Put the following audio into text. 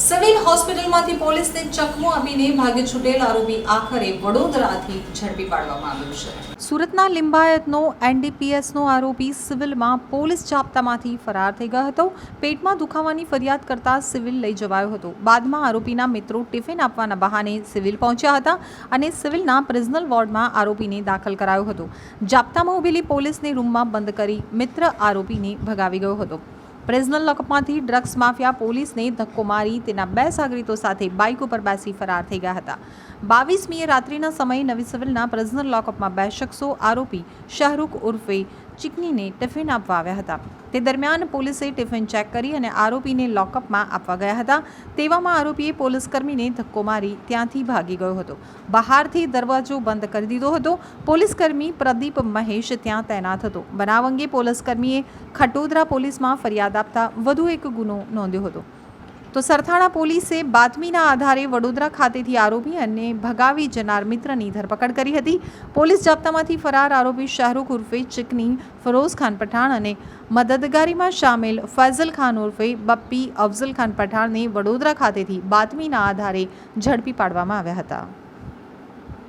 Civil હોસ્પિટલમાંથી પોલીસને ચકમો આપીને ભાગી છૂટેલ આરોપી આખરે વડોદરાથી ઝડપી પાડવામાં આવ્યો છે. સુરતના લિંબાયતનો એનડીપીએસનો આરોપી સિવિલમાં પોલીસ જાપ્તામાંથી ફરાર થઈ ગયો હતો. પેટમાં દુખાવાની ફરિયાદ કરતા સિવિલ લઈ જવાયો હતો. બાદમાં આરોપીના મિત્રો ટિફિન આપવાના બહાને સિવિલ પહોંચ્યા હતા અને સિવિલના પ્રિઝનલ વોર્ડમાં આરોપીને દાખલ કરાયો હતો. જાપ્તામાં ઉભેલી પોલીસની રૂમમાં બંધ કરી મિત્ર આરોપીને ભગાવી ગયો હતો. પ્રિઝનલ લોકઅપમાંથી ડ્રગ્સ માફિયા પોલીસને ધક્કો મારી તેના 2 સાગરીતો સાથે બાઇક ઉપર બેસી ફરાર થઈ ગયા હતા. 22મીએ રાત્રિના સમયે નવી સિવિલના પ્રિઝનલ લોકઅપમાં 2 શખ્સો આરોપી શાહરૂખ ઉર્ફે ચિકનીને ટિફિન આપવા આવ્યા હતા. તે દરમિયાન પોલીસે ટિફિન ચેક કરી અને આરોપીને લોકઅપમાં આપવા ગયા હતા. તેવામાં આરોપીએ પોલીસકર્મીને ધક્કો મારી ત્યાંથી ભાગી ગયો હતો. બહારથી દરવાજો બંધ કરી દીધો હતો. પોલીસકર્મી પ્રદીપ મહેશ ત્યાં તૈનાત હતો. બનાવ અંગે પોલીસકર્મીએ ખટોદરા પોલીસમાં ફરિયાદ આપતા વધુ એક ગુનો નોંધ્યો હતો. તો સરથાણા પોલીસે બાતમીના આધારે વડોદરા ખાતેથી આરોપી અને ભગાવી જનાર મિત્રની ધરપકડ કરી હતી. પોલીસ જાપ્તામાંથી ફરાર આરોપી શાહરૂખ ઉર્ફે ચિકની, ફિરોઝ ખાન પઠાણ અને મદદગારીમાં સામેલ ફૈઝલ ખાન ઉર્ફે બપ્પી અફઝલ ખાન પઠાણને વડોદરા ખાતેથી બાતમીના આધારે ઝડપી પાડવામાં આવ્યા હતા.